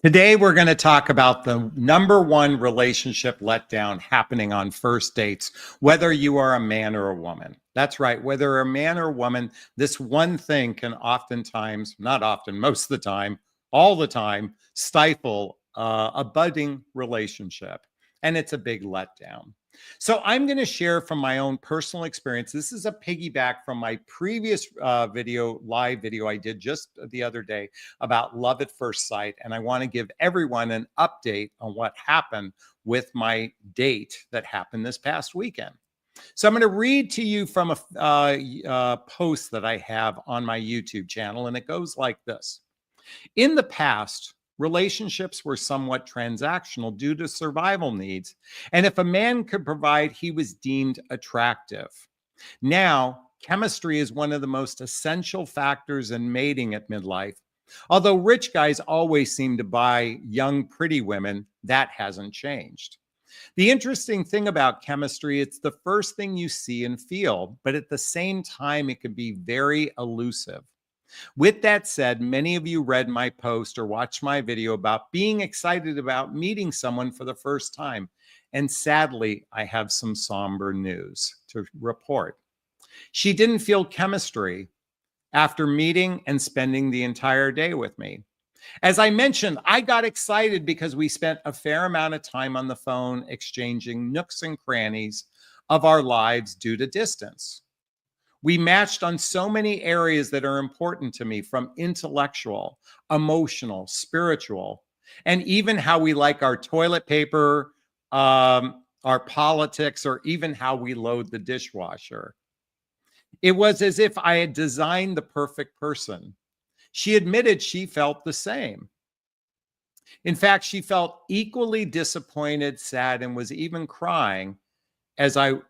Today, we're going to talk about the number one relationship letdown happening on first dates, whether you are a man or a woman. That's right, whether you're a man or a woman, this one thing can oftentimes, not often, most of the time, all the time, stifle a budding relationship. And it's a big letdown. So I'm going to share from my own personal experience. This is a piggyback from my previous live video I did just the other day about love at first sight. And I want to give everyone an update on what happened with my date that happened this past weekend. So I'm going to read to you from a post that I have on my YouTube channel, and it goes like this. In the past, relationships were somewhat transactional due to survival needs, and if a man could provide, he was deemed attractive. Now, chemistry is one of the most essential factors in mating at midlife. Although rich guys always seem to buy young, pretty women, that hasn't changed. The interesting thing about chemistry, it's the first thing you see and feel, but at the same time, it can be very elusive. With that said, many of you read my post or watched my video about being excited about meeting someone for the first time. And sadly, I have some somber news to report. She didn't feel chemistry after meeting and spending the entire day with me. As I mentioned, I got excited because we spent a fair amount of time on the phone exchanging nooks and crannies of our lives due to distance. We matched on so many areas that are important to me, from intellectual, emotional, spiritual, and even how we like our toilet paper, our politics, or even how we load the dishwasher. It was as if I had designed the perfect person. She admitted she felt the same. In fact, she felt equally disappointed, sad, and was even crying as I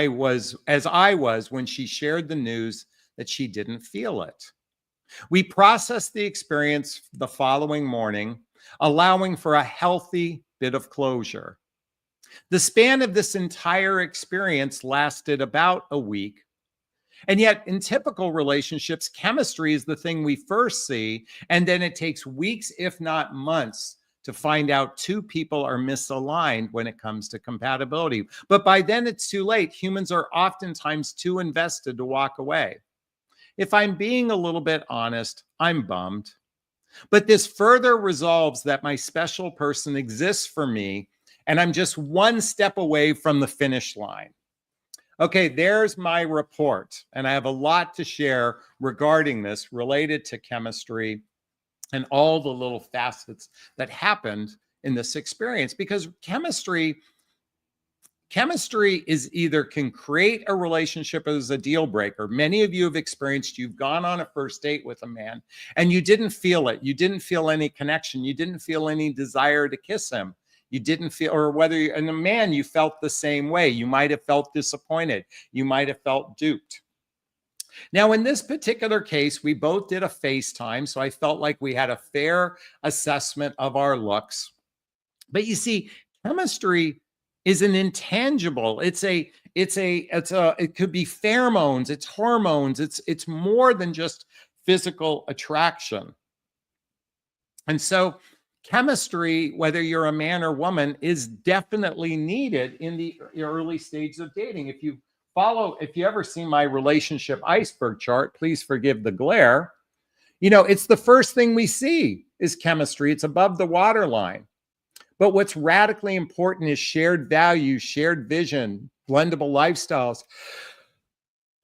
was when she shared the news that she didn't feel it. We processed the experience the following morning, allowing for a healthy bit of closure. The span of this entire experience lasted about a week. And yet, in typical relationships, chemistry is the thing we first see, and then it takes weeks, if not months, to find out two people are misaligned when it comes to compatibility. But by then, it's too late. Humans are oftentimes too invested to walk away. If I'm being a little bit honest, I'm bummed. But this further resolves that my special person exists for me, and I'm just one step away from the finish line. Okay, there's my report, and I have a lot to share regarding this related to chemistry and all the little facets that happened in this experience, because chemistry is either can create a relationship as a deal breaker. Many of you have experienced, you've gone on a first date with a man and you didn't feel it. You didn't feel any connection. You didn't feel any desire to kiss him. You didn't feel, or whether you're in a man, you felt the same way. You might have felt disappointed. You might have felt duped. Now, in this particular case, we both did a FaceTime, so I felt like we had a fair assessment of our looks. But you see, chemistry is an intangible. It could be pheromones, it's hormones, it's more than just physical attraction. And so chemistry, whether you're a man or woman, is definitely needed in the early stages of dating. If you ever seen my relationship iceberg chart, please forgive the glare. You know, it's the first thing we see is chemistry. It's above the waterline. But what's radically important is shared values, shared vision, blendable lifestyles.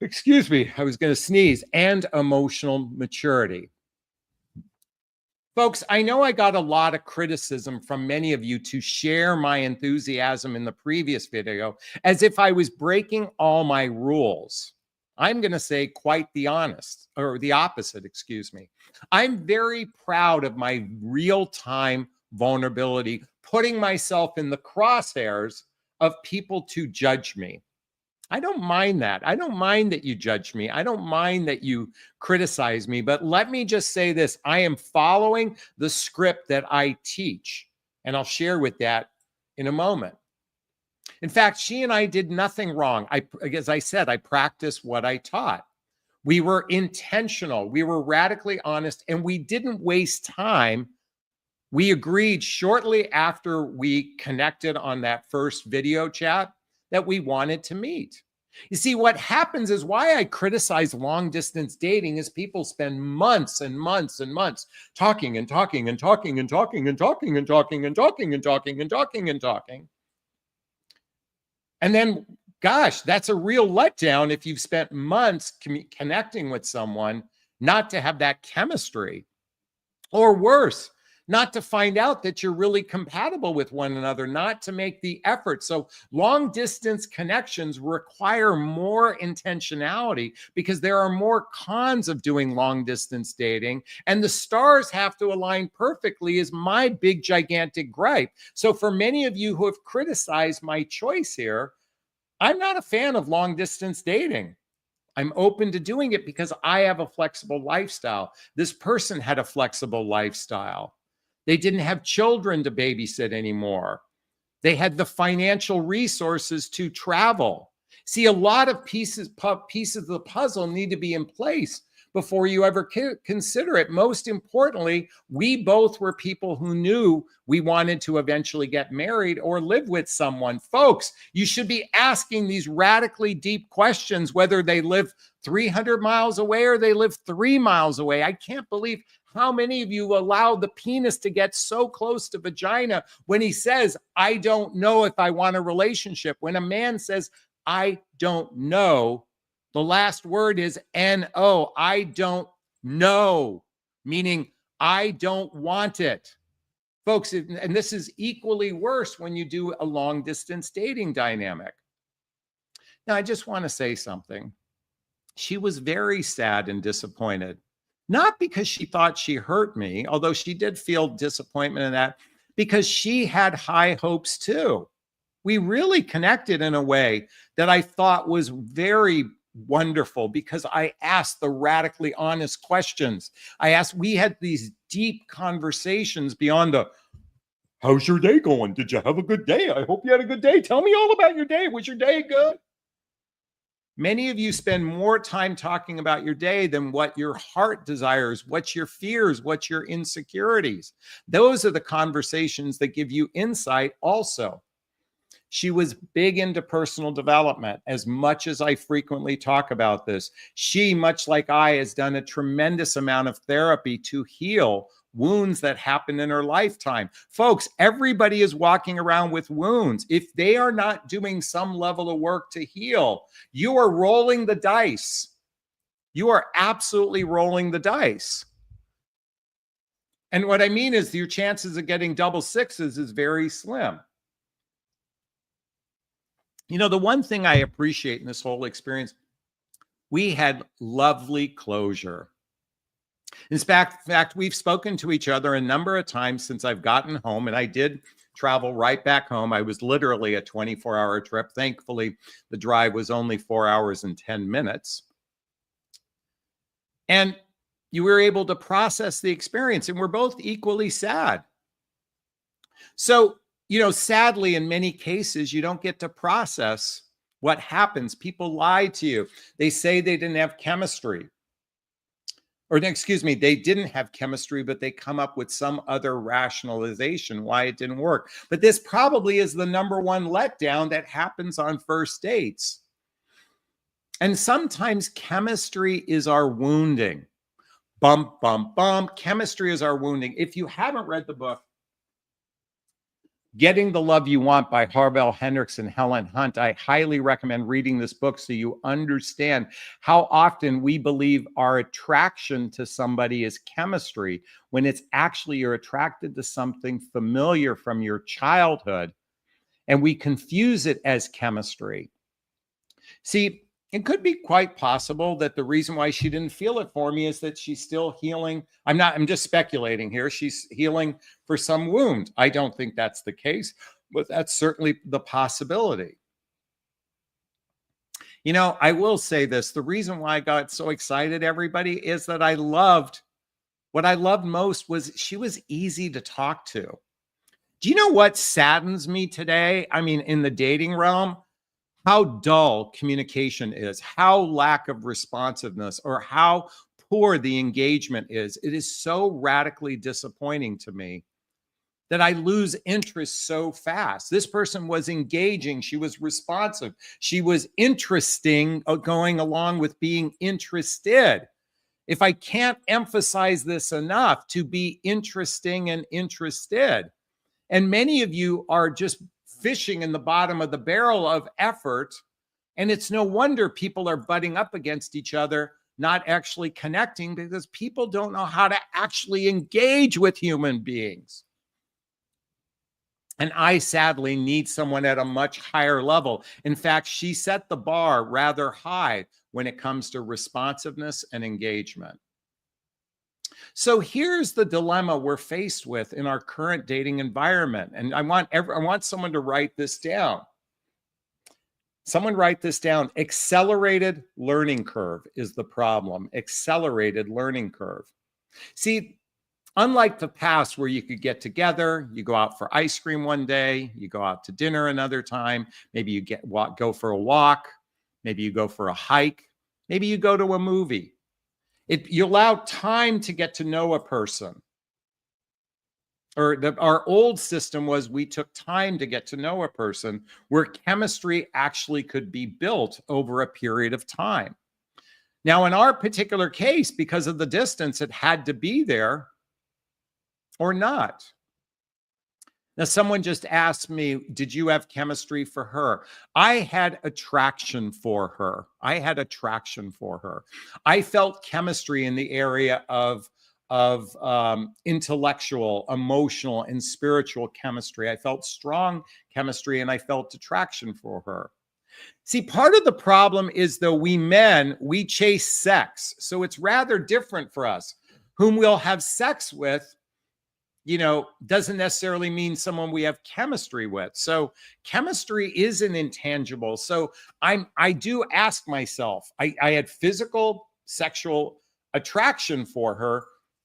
Excuse me, I was going to sneeze, and emotional maturity. Folks, I know I got a lot of criticism from many of you to share my enthusiasm in the previous video as if I was breaking all my rules. I'm going to say quite the opposite, excuse me. I'm very proud of my real-time vulnerability, putting myself in the crosshairs of people to judge me. I don't mind that. I don't mind that you judge me. I don't mind that you criticize me. But let me just say this. I am following the script that I teach, and I'll share with that in a moment. In fact, she and I did nothing wrong. As I said, I practiced what I taught. We were intentional. We were radically honest, and we didn't waste time. We agreed shortly after we connected on that first video chat that we wanted to meet. You see, what happens is why I criticize long distance dating is people spend months and months and months talking and talking and talking and talking and talking and talking and talking and talking and talking and talking. And then, gosh, that's a real letdown if you've spent months connecting with someone not to have that chemistry, or worse, not to find out that you're really compatible with one another, not to make the effort. So long distance connections require more intentionality because there are more cons of doing long distance dating, and the stars have to align perfectly is my big gigantic gripe. So for many of you who have criticized my choice here, I'm not a fan of long distance dating. I'm open to doing it because I have a flexible lifestyle. This person had a flexible lifestyle. They didn't have children to babysit anymore. They had the financial resources to travel. See, a lot of pieces of the puzzle need to be in place before you ever consider it. Most importantly, we both were people who knew we wanted to eventually get married or live with someone. Folks, you should be asking these radically deep questions, whether they live 300 miles away or they live 3 miles away. I can't believe how many of you allow the penis to get so close to vagina when he says, I don't know if I want a relationship. When a man says, I don't know, the last word is N-O. I don't know, meaning I don't want it. Folks, and this is equally worse when you do a long distance dating dynamic. Now, I just want to say something. She was very sad and disappointed. Not because she thought she hurt me, although she did feel disappointment in that, because she had high hopes too. We really connected in a way that I thought was very wonderful because I asked the radically honest questions. We had these deep conversations beyond the, how's your day going? Did you have a good day? I hope you had a good day. Tell me all about your day. Was your day good? Many of you spend more time talking about your day than what your heart desires, what's your fears, what's your insecurities. Those are the conversations that give you insight also. She was big into personal development. As much as I frequently talk about this, she, much like I, has done a tremendous amount of therapy to heal wounds that happened in her lifetime. Folks, everybody is walking around with wounds. If they are not doing some level of work to heal, you are rolling the dice. You are absolutely rolling the dice. And what I mean is your chances of getting double sixes is very slim. You know, the one thing I appreciate in this whole experience, we had lovely closure. In fact, we've spoken to each other a number of times since I've gotten home, and I did travel right back home. I was literally a 24-hour trip. Thankfully, the drive was only 4 hours and 10 minutes. And you were able to process the experience, and we're both equally sad. So, you know, sadly, in many cases, you don't get to process what happens. People lie to you. They say they didn't have chemistry. Or excuse me, they didn't have chemistry, but they come up with some other rationalization why it didn't work. But this probably is the number one letdown that happens on first dates. And sometimes chemistry is our wounding. Bump, bump, bump. Chemistry is our wounding. If you haven't read the book, Getting the Love You Want by Harville Hendrix and Helen Hunt, I highly recommend reading this book so you understand how often we believe our attraction to somebody is chemistry when it's actually you're attracted to something familiar from your childhood, and we confuse it as chemistry. See, it could be quite possible that the reason why she didn't feel it for me is that she's still healing. I'm just speculating here. She's healing for some wound. I don't think that's the case, but that's certainly the possibility. You know, I will say this. The reason why I got so excited, everybody, is that what I loved most was she was easy to talk to. Do you know what saddens me today? I mean, in the dating realm, how dull communication is, how lack of responsiveness, or how poor the engagement is. It is so radically disappointing to me that I lose interest so fast. This person was engaging. She was responsive. She was interesting, going along with being interested. If I can't emphasize this enough, to be interesting and interested. And many of you are just fishing in the bottom of the barrel of effort. And it's no wonder people are butting up against each other, not actually connecting, because people don't know how to actually engage with human beings. And I sadly need someone at a much higher level. In fact, she set the bar rather high when it comes to responsiveness and engagement. So here's the dilemma we're faced with in our current dating environment. And I want someone to write this down. Someone write this down. Accelerated learning curve is the problem. Accelerated learning curve. See, unlike the past where you could get together, you go out for ice cream one day, you go out to dinner another time, maybe you go for a walk, maybe you go for a hike, maybe you go to a movie. You allow time to get to know a person. Our old system was we took time to get to know a person, where chemistry actually could be built over a period of time. Now, in our particular case, because of the distance, it had to be there or not. Now, someone just asked me, did you have chemistry for her? I had attraction for her. I had attraction for her. I felt chemistry in the area of intellectual, emotional, and spiritual chemistry. I felt strong chemistry, and I felt attraction for her. See, part of the problem is, though, we men, we chase sex. So it's rather different for us. Whom we'll have sex with, doesn't necessarily mean someone we have chemistry with. So chemistry is an intangible. So I do ask myself, I had physical, sexual attraction for her,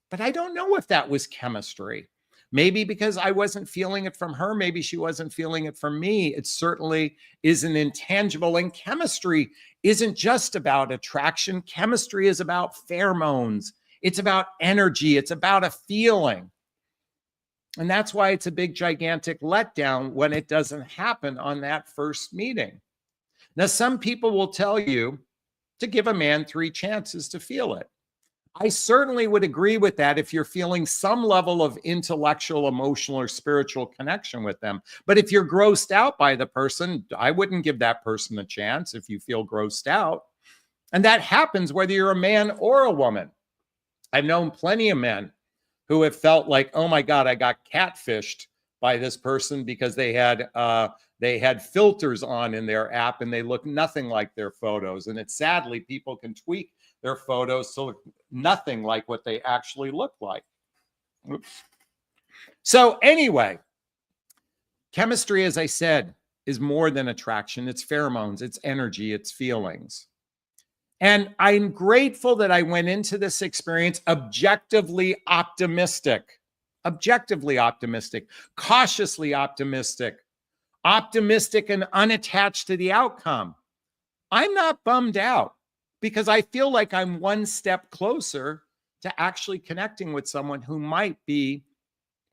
but I don't know if that was chemistry. Maybe because I wasn't feeling it from her. Maybe she wasn't feeling it from me. It certainly is an intangible. And chemistry isn't just about attraction. Chemistry is about pheromones. It's about energy. It's about a feeling. And that's why it's a big, gigantic letdown when it doesn't happen on that first meeting. Now, some people will tell you to give a man 3 chances to feel it. I certainly would agree with that if you're feeling some level of intellectual, emotional, or spiritual connection with them. But if you're grossed out by the person, I wouldn't give that person a chance if you feel grossed out. And that happens whether you're a man or a woman. I've known plenty of men who have felt like, oh my God, I got catfished by this person because they had filters on in their app and they look nothing like their photos. And it's sadly, people can tweak their photos to look nothing like what they actually look like. Oops. So anyway, chemistry, as I said, is more than attraction. It's pheromones, it's energy, it's feelings. And I'm grateful that I went into this experience objectively optimistic, cautiously optimistic and unattached to the outcome. I'm not bummed out because I feel like I'm one step closer to actually connecting with someone who might be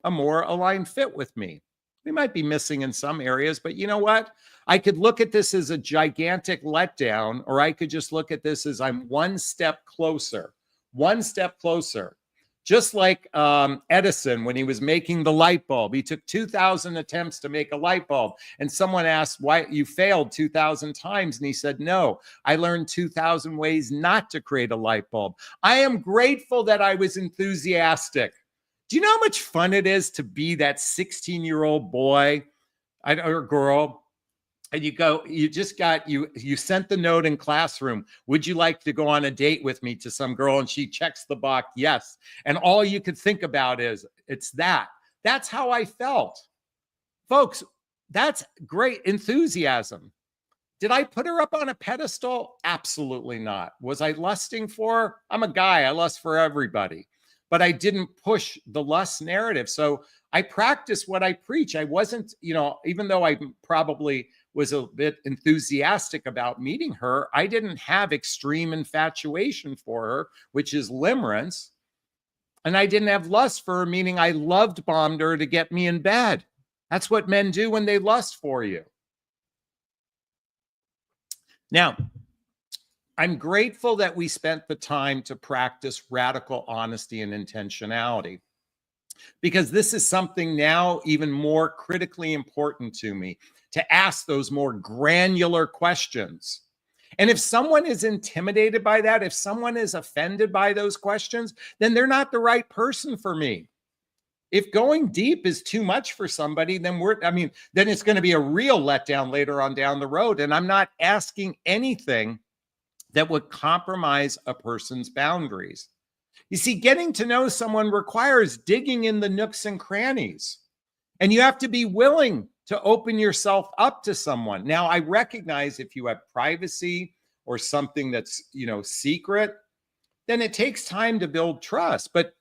a more aligned fit with me. We might be missing in some areas, but you know what? I could look at this as a gigantic letdown, or I could just look at this as I'm one step closer. Just like Edison, when he was making the light bulb, he took 2,000 attempts to make a light bulb. And someone asked, why you failed 2,000 times? And he said, no, I learned 2,000 ways not to create a light bulb. I am grateful that I was enthusiastic. Do you know how much fun it is to be that 16-year-old boy or girl? And you sent the note in classroom. Would you like to go on a date with me, to some girl? And she checks the box, yes. And all you could think about is, it's that. That's how I felt. Folks, that's great enthusiasm. Did I put her up on a pedestal? Absolutely not. Was I lusting for her? I'm a guy. I lust for everybody. But I didn't push the lust narrative. So I practiced what I preach. I wasn't, even though I probably was a bit enthusiastic about meeting her, I didn't have extreme infatuation for her, which is limerence. And I didn't have lust for her, meaning I loved bombed her to get me in bed. That's what men do when they lust for you. Now, I'm grateful that we spent the time to practice radical honesty and intentionality, because this is something now even more critically important to me, to ask those more granular questions. And if someone is intimidated by that, if someone is offended by those questions, then they're not the right person for me. If going deep is too much for somebody, then then it's going to be a real letdown later on down the road. And I'm not asking anything that would compromise a person's boundaries. You see, getting to know someone requires digging in the nooks and crannies, and you have to be willing to open yourself up to someone. Now, I recognize if you have privacy or something that's, secret, then it takes time to build trust. But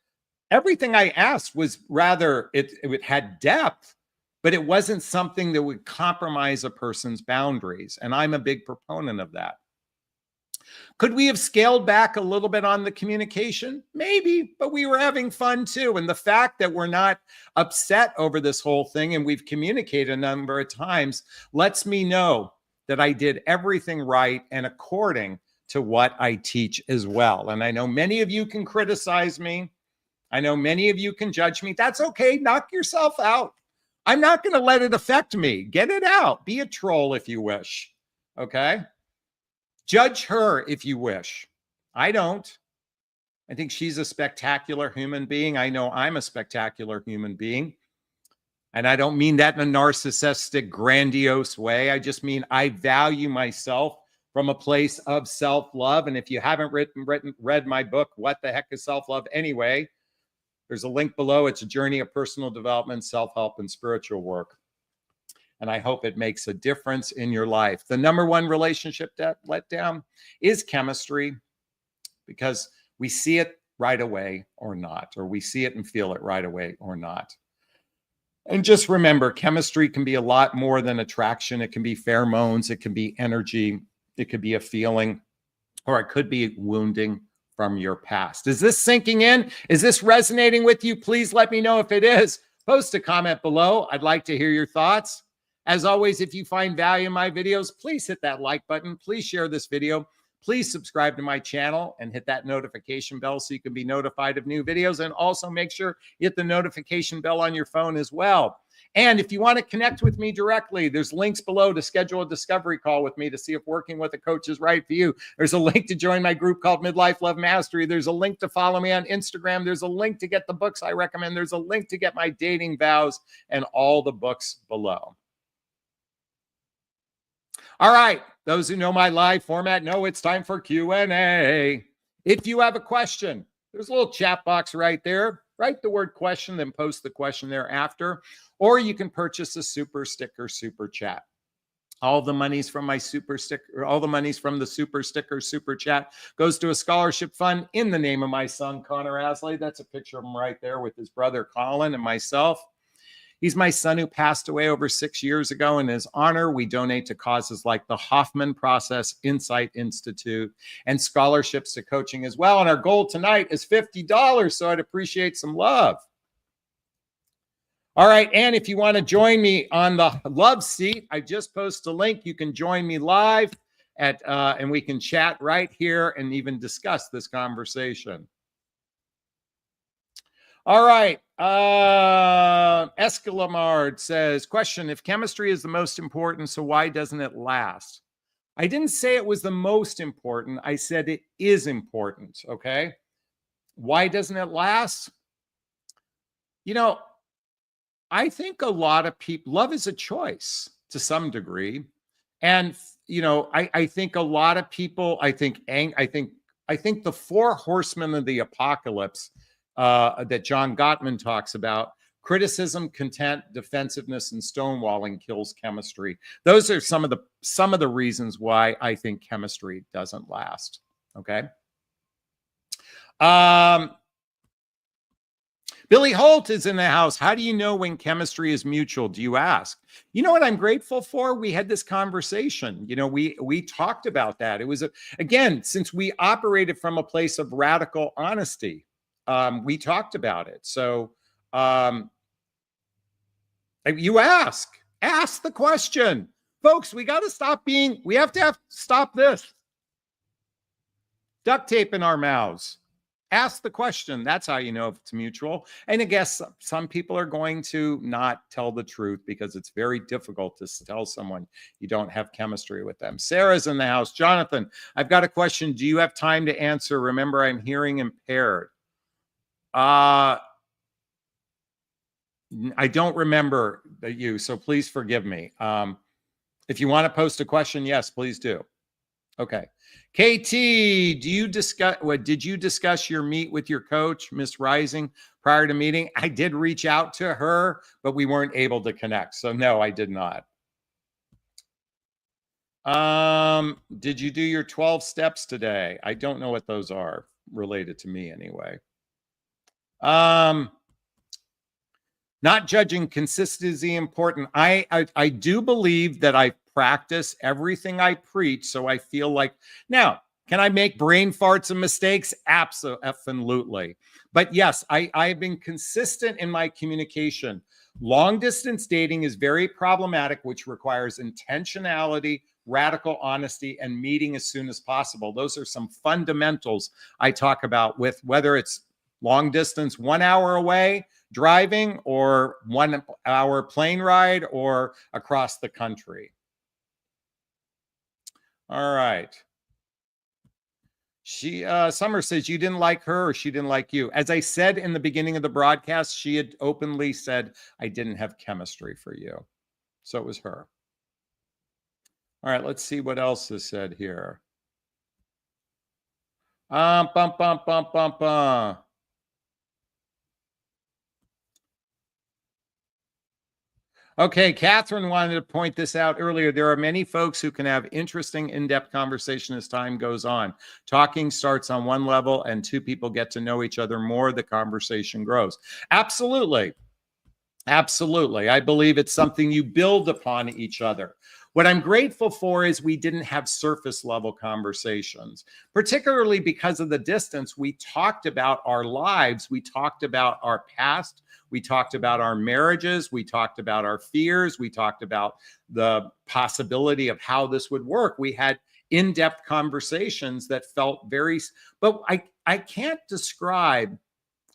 everything I asked was rather, it had depth, but it wasn't something that would compromise a person's boundaries. And I'm a big proponent of that. Could we have scaled back a little bit on the communication? Maybe, but we were having fun too. And the fact that we're not upset over this whole thing and we've communicated a number of times lets me know that I did everything right and according to what I teach as well. And I know many of you can criticize me. I know many of you can judge me. That's okay. Knock yourself out. I'm not going to let it affect me. Get it out. Be a troll if you wish. Okay? Judge her if you wish. I don't. I think she's a spectacular human being. I know I'm a spectacular human being. And I don't mean that in a narcissistic, grandiose way. I just mean I value myself from a place of self-love. And if you haven't read my book, What the Heck is Self-Love Anyway? There's a link below. It's a journey of personal development, self-help, and spiritual work. And I hope it makes a difference in your life. The number one relationship letdown is chemistry, because we see it right away or not, or we see it and feel it right away or not. And just remember, chemistry can be a lot more than attraction. It can be pheromones, it can be energy, it could be a feeling, or it could be wounding from your past. Is this sinking in? Is this resonating with you? Please let me know if it is. Post a comment below. I'd like to hear your thoughts. As always, if you find value in my videos, please hit that like button. Please share this video. Please subscribe to my channel and hit that notification bell so you can be notified of new videos. And also make sure you hit the notification bell on your phone as well. And if you want to connect with me directly, there's links below to schedule a discovery call with me to see if working with a coach is right for you. There's a link to join my group called Midlife Love Mastery. There's a link to follow me on Instagram. There's a link to get the books I recommend. There's a link to get my dating vows and all the books below. All right, those who know my live format know it's time for Q&A. If you have a question, there's a little chat box right there. Write the word question, then post the question thereafter. Or you can purchase a super sticker, super chat. All the monies from my super sticker, all the monies from the super sticker, super chat goes to a scholarship fund in the name of my son, Connor Asley. That's a picture of him right there with his brother, Colin, and myself. He's my son who passed away over 6 years ago. In his honor, we donate to causes like the Hoffman Process Insight Institute and scholarships to coaching as well. And our goal tonight is $50, so I'd appreciate some love. All right, and if you want to join me on the love seat, I just posted a link. You can join me live and we can chat right here and even discuss this conversation. All right. Escalamard says, question, if chemistry is the most important, so why doesn't it last? I didn't say it was the most important. I said it is important, okay? Why doesn't it last? You know, I think a lot of people, love is a choice to some degree. And, you know, I think a lot of people, I think the 4 horsemen of the apocalypse that John Gottman talks about, criticism, content, defensiveness, and stonewalling kills chemistry. Those are some of the reasons why I think chemistry doesn't last. Okay. Billy Holt is in the house. How do you know when chemistry is mutual? Do you ask? You know what I'm grateful for? We had this conversation. We talked about that. It was again, since we operated from a place of radical honesty, we talked about it. So you ask the question, folks. We got to stop being. We have to stop this duct tape in our mouths. Ask the question. That's how you know if it's mutual. And I guess some people are going to not tell the truth because it's very difficult to tell someone you don't have chemistry with them. Sarah's in the house. Jonathan, I've got a question. Do you have time to answer? Remember, I'm hearing impaired. I don't remember you, so please forgive me. If you want to post a question, yes, please do. Okay. KT, did you discuss your meet with your coach, Miss Rising, prior to meeting? I did reach out to her, but we weren't able to connect. So no, I did not. Did you do your 12 steps today? I don't know what those are, related to me anyway. Not judging, consistency important. I do believe that I practice everything I preach, so I feel like, now, can I make brain farts and mistakes? Absolutely. But yes, I've been consistent in my communication. Long distance dating is very problematic, which requires intentionality, radical honesty, and meeting as soon as possible. Those are some fundamentals I talk about, with whether it's long distance, 1 hour away driving, or 1 hour plane ride, or across the country. All right. Summer says you didn't like her, or she didn't like you. As I said in the beginning of the broadcast, she had openly said I didn't have chemistry for you. So it was her. All right, let's see what else is said here. Bum, bum, bum, bum, bum. Okay, Catherine wanted to point this out earlier. There are many folks who can have interesting, in-depth conversation as time goes on. Talking starts on one level, and two people get to know each other more, the conversation grows. Absolutely. Absolutely. I believe it's something you build upon each other. What I'm grateful for is we didn't have surface level conversations, particularly because of the distance. We talked about our lives. We talked about our past. We talked about our marriages. We talked about our fears. We talked about the possibility of how this would work. We had in-depth conversations that felt very, but I can't describe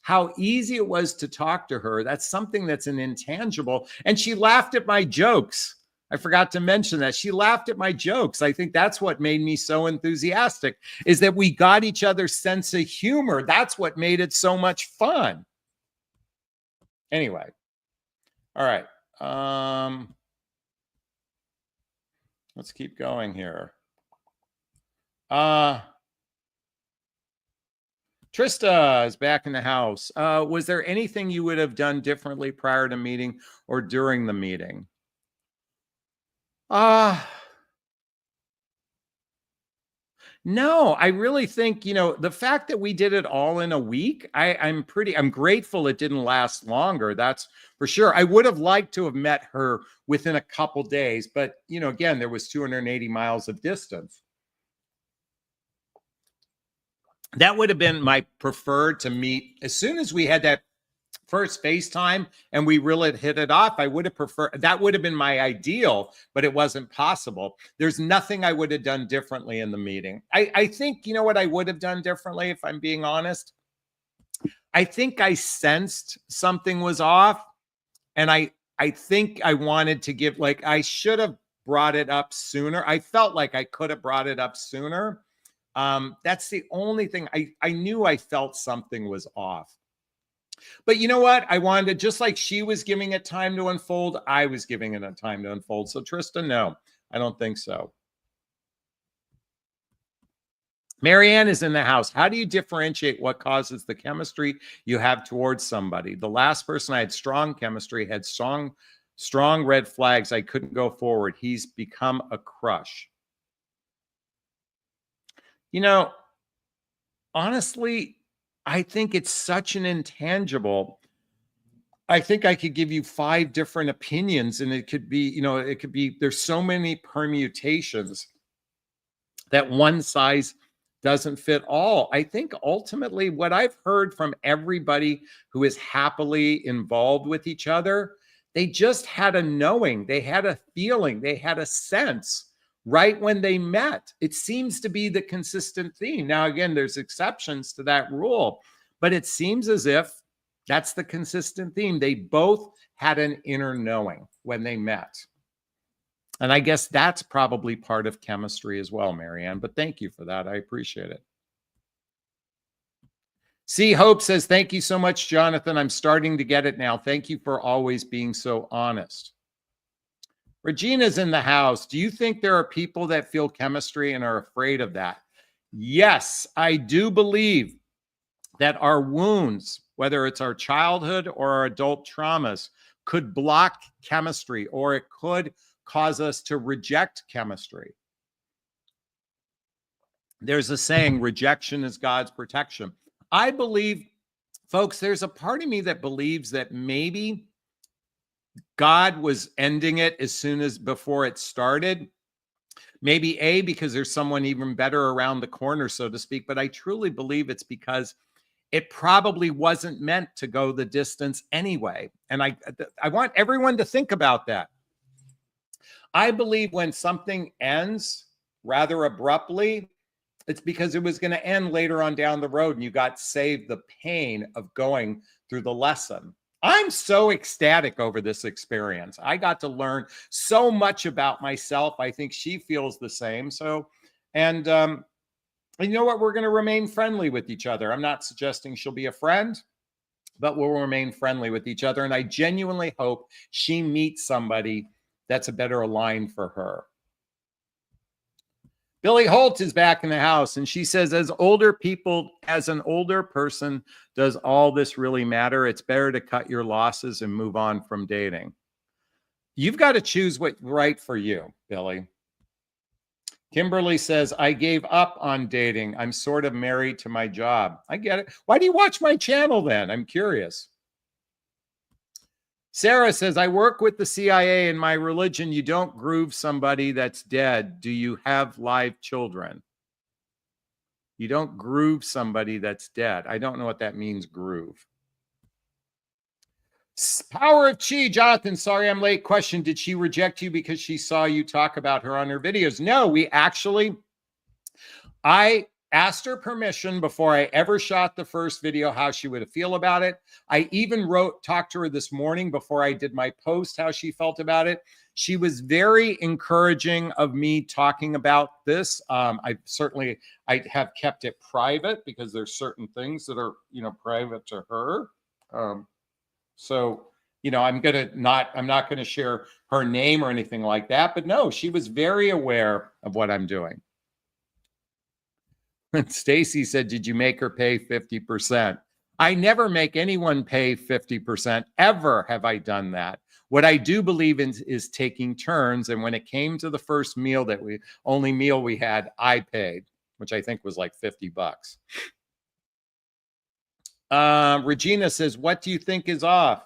how easy it was to talk to her. That's something that's an intangible. And she laughed at my jokes. I forgot to mention that. She laughed at my jokes. I think that's what made me so enthusiastic, is that we got each other's sense of humor. That's what made it so much fun. Anyway. All right. Let's keep going here. Trista is back in the house. Was there anything you would have done differently prior to meeting or during the meeting? No, I really think, the fact that we did it all in a week, I'm grateful it didn't last longer. That's for sure. I would have liked to have met her within a couple days, but again, there was 280 miles of distance. That would have been my preferred, to meet as soon as we had that first FaceTime and we really hit it off. I would have preferred, that would have been my ideal, but it wasn't possible. There's nothing I would have done differently in the meeting. I think, what I would have done differently, if I'm being honest? I think I sensed something was off, and I think I wanted to give, I should have brought it up sooner. I felt like I could have brought it up sooner. That's the only thing. I knew I felt something was off. But you know what? I wanted to, just like she was giving it time to unfold, I was giving it a time to unfold. So Trista, no, I don't think so. Marianne is in the house. How do you differentiate what causes the chemistry you have towards somebody? The last person I had strong chemistry had strong red flags. I couldn't go forward. He's become a crush. Honestly, I think it's such an intangible. I think I could give you 5 different opinions, and it could be, there's so many permutations that one size doesn't fit all. I think ultimately what I've heard from everybody who is happily involved with each other, they just had a knowing, they had a feeling, they had a sense right when they met. It seems to be the consistent theme. Now, again, there's exceptions to that rule, but it seems as if that's the consistent theme. They both had an inner knowing when they met. And I guess that's probably part of chemistry as well, Marianne, but thank you for that. I appreciate it. C. Hope says, thank you so much, Jonathan. I'm starting to get it now. Thank you for always being so honest. Regina's in the house. Do you think there are people that feel chemistry and are afraid of that? Yes, I do believe that our wounds, whether it's our childhood or our adult traumas, could block chemistry, or it could cause us to reject chemistry. There's a saying, rejection is God's protection. I believe, folks, there's a part of me that believes that maybe God was ending it as soon as before it started. Maybe A, because there's someone even better around the corner, so to speak, but I truly believe it's because it probably wasn't meant to go the distance anyway. And I want everyone to think about that. I believe when something ends rather abruptly, it's because it was going to end later on down the road and you got saved the pain of going through the lesson. I'm so ecstatic over this experience. I got to learn so much about myself. I think she feels the same. So, and you know what? We're going to remain friendly with each other. I'm not suggesting she'll be a friend, but we'll remain friendly with each other. And I genuinely hope she meets somebody that's a better aligned for her. Billy Holt is back in the house, and she says, as an older person, does all this really matter? It's better to cut your losses and move on from dating. You've got to choose what's right for you, Billy. Kimberly says, I gave up on dating. I'm sort of married to my job. I get it. Why do you watch my channel then? I'm curious. Sarah says, I work with the CIA. In my religion, you don't groove somebody that's dead. Do you have live children? You don't groove somebody that's dead. I don't know what that means, groove. Power of Chi, Jonathan, sorry I'm late. Question, did she reject you because she saw you talk about her on her videos? No, I asked her permission before I ever shot the first video, how she would feel about it. I even talked to her this morning before I did my post, how she felt about it. She was very encouraging of me talking about this. I have kept it private because there's certain things that are, private to her. So, I'm not going to share her name or anything like that, but no, she was very aware of what I'm doing. Stacy said, did you make her pay 50%? I never make anyone pay 50%. Ever have I done that. What I do believe in is taking turns. And when it came to the first meal only meal we had, I paid, which I think was like $50. Regina says, what do you think is off?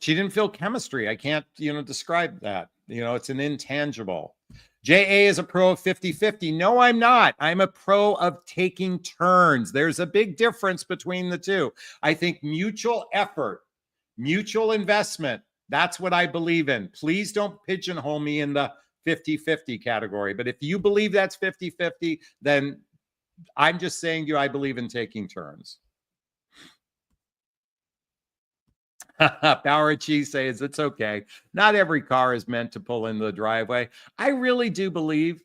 She didn't feel chemistry. I can't, describe that. It's an intangible. JA is a pro of 50-50. No, I'm not. I'm a pro of taking turns. There's a big difference between the two. I think mutual effort, mutual investment, that's what I believe in. Please don't pigeonhole me in the 50-50 category. But if you believe that's 50-50, then I'm just saying to you, I believe in taking turns. Power Cheese says it's okay. Not every car is meant to pull into the driveway. I really do believe,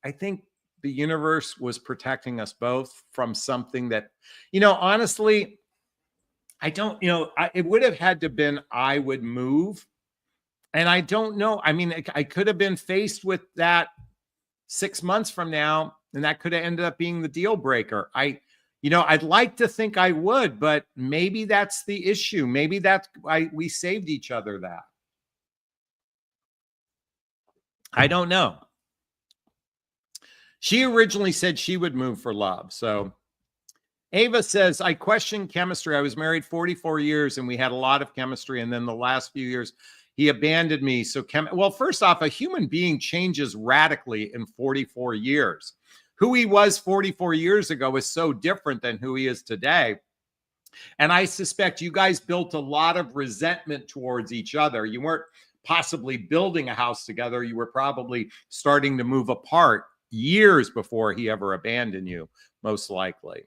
I think the universe was protecting us both from something that, honestly, I don't, it would have had to been, I would move. And I don't know. I mean, I could have been faced with that 6 months from now, and that could have ended up being the deal breaker. I'd like to think I would, but maybe that's the issue. Maybe that's why we saved each other that. I don't know. She originally said she would move for love. So Ava says, I question chemistry. I was married 44 years and we had a lot of chemistry. And then the last few years, he abandoned me. So, well, first off, a human being changes radically in 44 years. Who he was 44 years ago is so different than who he is today. And I suspect you guys built a lot of resentment towards each other. You weren't possibly building a house together. You were probably starting to move apart years before he ever abandoned you, most likely.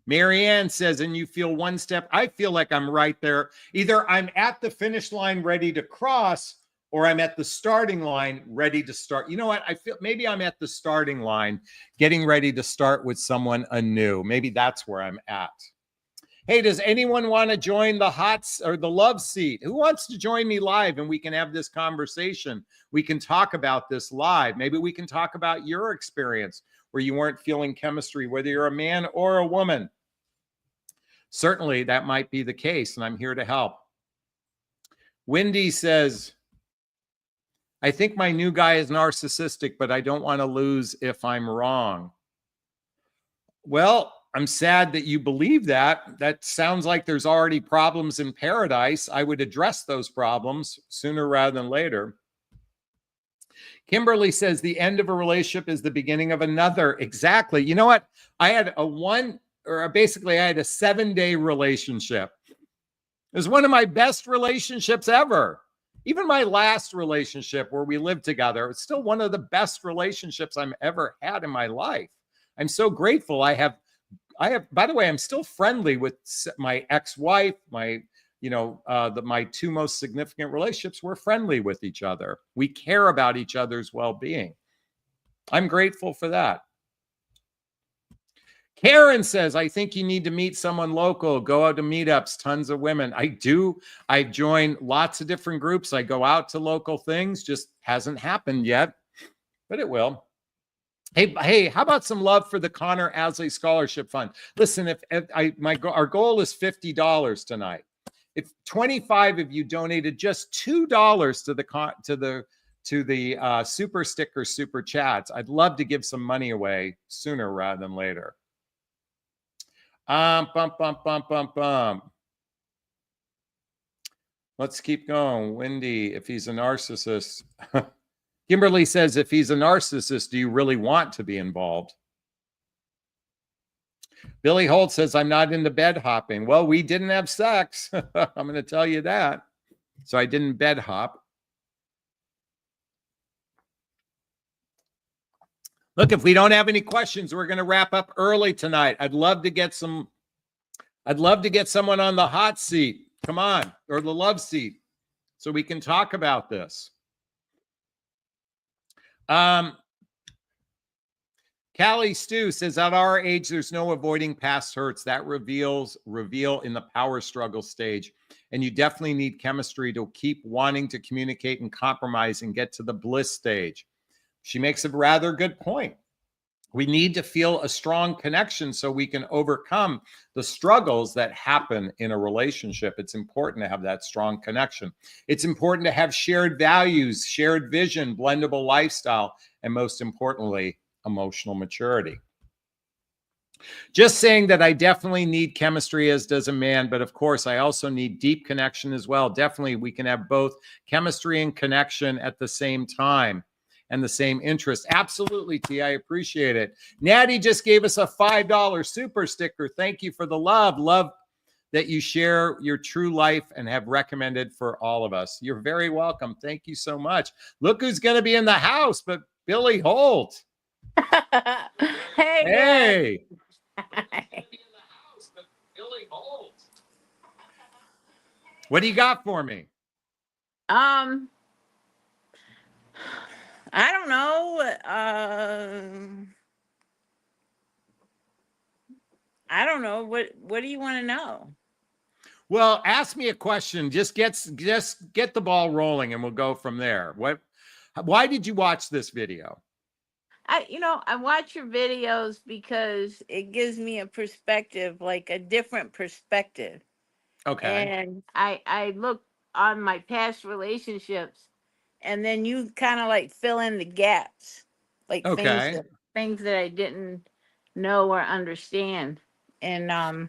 Marianne says, and you feel one step. I feel like I'm right there. Either I'm at the finish line ready to cross, or I'm at the starting line ready to start. You know what? I feel maybe I'm at the starting line getting ready to start with someone anew. Maybe that's where I'm at. Hey, does anyone want to join the HOTS or the love seat? Who wants to join me live and we can have this conversation? We can talk about this live. Maybe we can talk about your experience where you weren't feeling chemistry, whether you're a man or a woman. Certainly that might be the case, and I'm here to help. Wendy says, I think my new guy is narcissistic, but I don't want to lose if I'm wrong. Well, I'm sad that you believe that. That sounds like there's already problems in paradise. I would address those problems sooner rather than later. Kimberly says the end of a relationship is the beginning of another. Exactly. You know what? I had basically I had a 7-day relationship. It was one of my best relationships ever. Even my last relationship where we lived together, it's still one of the best relationships I've ever had in my life. I'm so grateful. I have, by the way, I'm still friendly with my ex-wife, my two most significant relationships. We're friendly with each other. We care about each other's well-being. I'm grateful for that. Karen says, I think you need to meet someone local, go out to meetups, tons of women. I do. I join lots of different groups. I go out to local things, just hasn't happened yet, but it will. Hey, how about some love for the Connor Asley Scholarship Fund? Listen, our goal is $50 tonight. If 25 of you donated just $2 to the super sticker super chats, I'd love to give some money away sooner rather than later. Let's keep going. Wendy, if he's a narcissist. Kimberly says, if he's a narcissist, do you really want to be involved? Billy Holt says, I'm not into bed hopping. Well, we didn't have sex. I'm going to tell you that. So I didn't bed hop. Look, if we don't have any questions, we're going to wrap up early tonight. I'd love to get someone on the hot seat. Come on, or the love seat, so we can talk about this. Callie Stu says, at our age, there's no avoiding past hurts. That reveal in the power struggle stage. And you definitely need chemistry to keep wanting to communicate and compromise and get to the bliss stage. She makes a rather good point. We need to feel a strong connection so we can overcome the struggles that happen in a relationship. It's important to have that strong connection. It's important to have shared values, shared vision, blendable lifestyle, and most importantly, emotional maturity. Just saying that I definitely need chemistry, as does a man, but of course I also need deep connection as well. Definitely we can have both chemistry and connection at the same time and the same interest. Absolutely, T. I appreciate it. Natty just gave us a $5 super sticker. Thank you for the love. Love that you share your true life and have recommended for all of us. You're very welcome. Thank you so much. Look who's going to be in the house, but Billy Holt. Hey. What do you got for me? I don't know. I don't know. What do you want to know? Well, ask me a question. Just get the ball rolling and we'll go from there. Why did you watch this video? I watch your videos because it gives me a perspective, like a different perspective. Okay. And I look on my past relationships and then you kind of like fill in the gaps, like Okay. things that I didn't know or understand. And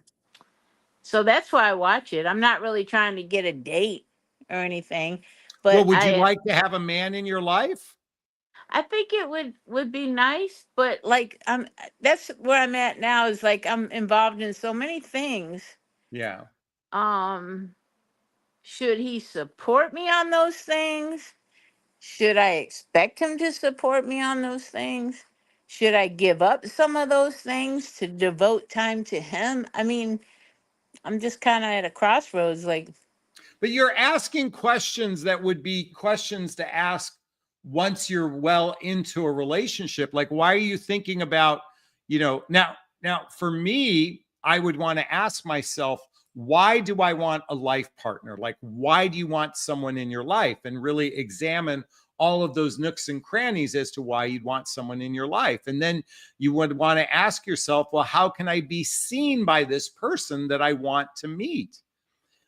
so that's why I watch it. I'm not really trying to get a date or anything, Well, but would you like to have a man in your life? I think it would be nice, but like that's where I'm at now, is like I'm involved in so many things. Yeah. Um should he support me on those things? Should I expect him to support me on those things? Should I give up some of those things to devote time to him? I mean, I'm just kind of at a crossroads. Like, But you're asking questions that would be questions to ask once you're well into a relationship. Like, why are you thinking about, now for me, I would want to ask myself, why do I want a life partner? Like, why do you want someone in your life? And really examine all of those nooks and crannies as to why you'd want someone in your life. And then you would want to ask yourself, well, how can I be seen by this person that I want to meet?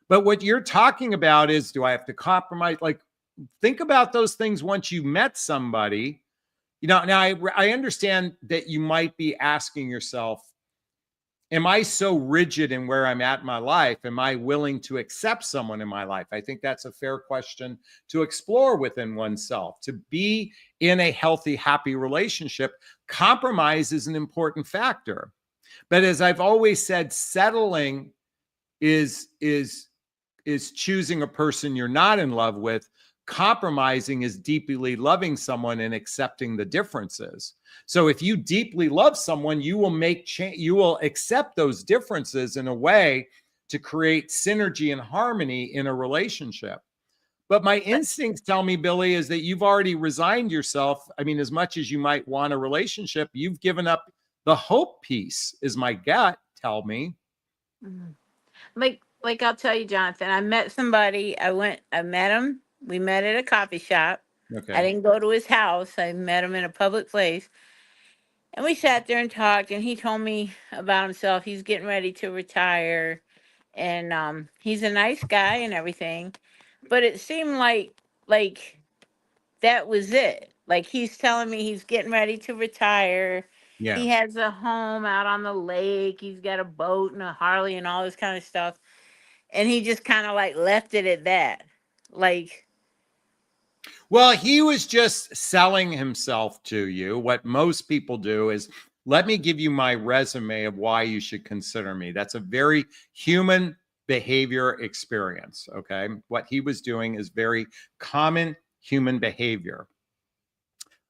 But what you're talking about is, do I have to compromise? Like, think about those things once you met somebody. Now I understand that you might be asking yourself, am I so rigid in where I'm at in my life? Am I willing to accept someone in my life? I think that's a fair question to explore within oneself. To be in a healthy, happy relationship, compromise is an important factor. But as I've always said, settling is choosing a person you're not in love with. Compromising is deeply loving someone and accepting the differences. So if you deeply love someone, you will you will accept those differences in a way to create synergy and harmony in a relationship. But my instincts tell me, Billy, is that you've already resigned yourself. I mean, as much as you might want a relationship, you've given up the hope piece, is my gut tell me. mm, like I'll tell you, Jonathan, I met somebody. I met him. We met at a coffee shop. I Okay. didn't go to his house. I met him in a public place. And we sat there and talked, and he told me about himself. He's getting ready to retire, and he's a nice guy and everything. But it seemed like that was it. Like, he's telling me he's getting ready to retire. Yeah. He has a home out on the lake. He's got a boat and a Harley and all this kind of stuff. And he just kind of like left it at that. Like, Well, he was just selling himself to you. What most people do is, let me give you my resume of why you should consider me. That's a very human behavior experience. Okay. What he was doing is very common human behavior.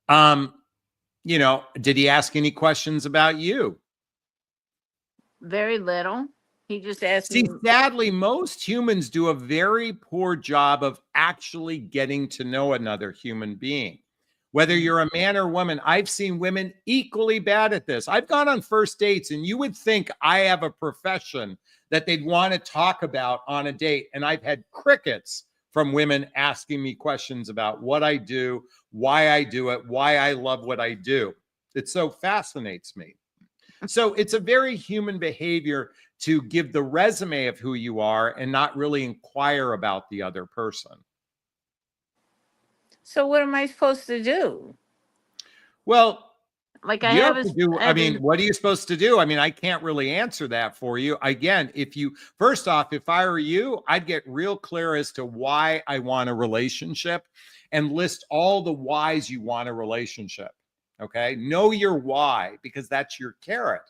Um, did he ask any questions about you? very little. He just asked See, me. sadly, most humans do a very poor job of actually getting to know another human being. Whether you're a man or woman, I've seen women equally bad at this. I've gone on first dates, and you would think I have a profession that they'd want to talk about on a date. And I've had crickets from women asking me questions about what I do, why I do it, why I love what I do. It so fascinates me. So it's a very human behavior to give the resume of who you are and not really inquire about the other person. So what am I supposed to do? Well, Like, I you have have a, to do, I as mean, a what are you supposed to do? I mean, I can't really answer that for you. Again, first off, if I were you, I'd get real clear as to why I want a relationship and list all the whys you want a relationship. Okay. Know your why, because that's your carrot.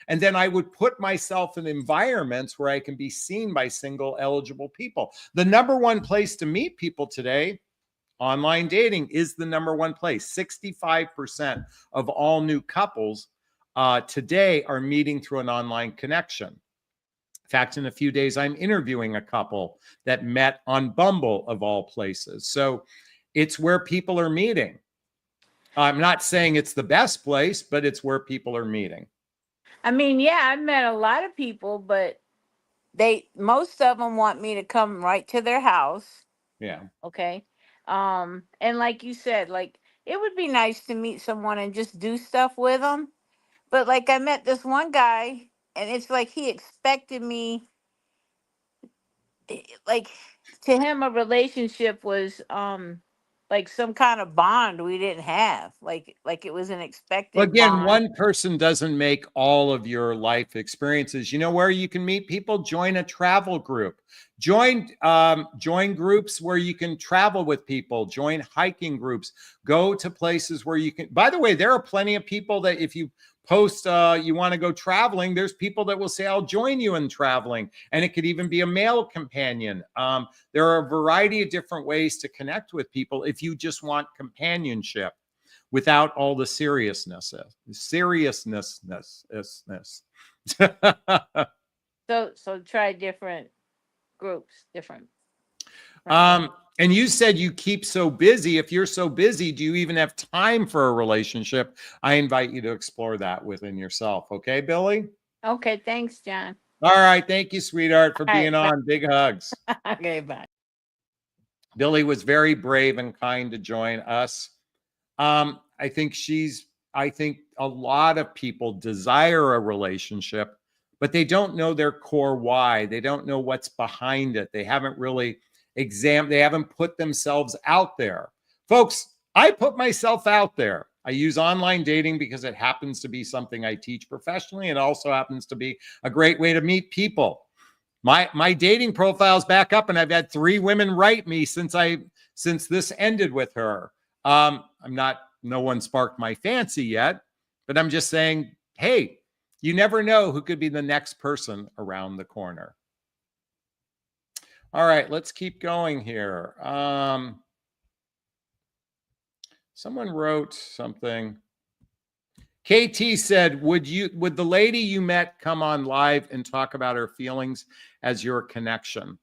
And then I would put myself in environments where I can be seen by single eligible people. The number one place to meet people today, online dating, is the number one place. 65% of all new couples today are meeting through an online connection. In fact, in a few days, I'm interviewing a couple that met on Bumble, of all places. So it's where people are meeting. I'm not saying it's the best place, but it's where people are meeting. I mean, yeah, I've met a lot of people, but most of them want me to come right to their house. Yeah. Okay. And like you said, like, it would be nice to meet someone and just do stuff with them. But like, I met this one guy, and it's like he expected me, like, to him a relationship was like some kind of bond we didn't have, like it was an Well, expected again, bond. one person doesn't make all of your life experiences. You know where you can meet people? Join a travel group. Join groups where you can travel with people. Join hiking groups. Go to places where you can. By the way, there are plenty of people that if you post you want to go traveling, there's people that will say, I'll join you in traveling. And it could even be a male companion. There are a variety of different ways to connect with people if you just want companionship without all the seriousness. So try different groups, different friends. And you said you keep so busy. If you're so busy, do you even have time for a relationship? I invite you to explore that within yourself. Okay, Billy? Okay, thanks, John. All right. Thank you, sweetheart, for All right, being bye. on. Big hugs. Okay, bye. Billy was very brave and kind to join us. I think a lot of people desire a relationship, but they don't know their core why. They don't know what's behind it. They haven't really they haven't put themselves out there. Folks, I put myself out there. I use online dating because it happens to be something I teach professionally. It also happens to be a great way to meet people. My dating profile's back up, and I've had 3 women write me since this ended with her. No one sparked my fancy yet, but I'm just saying, hey, you never know who could be the next person around the corner. All right, let's keep going here. Someone wrote something. KT said, would the lady you met come on live and talk about her feelings as your connection?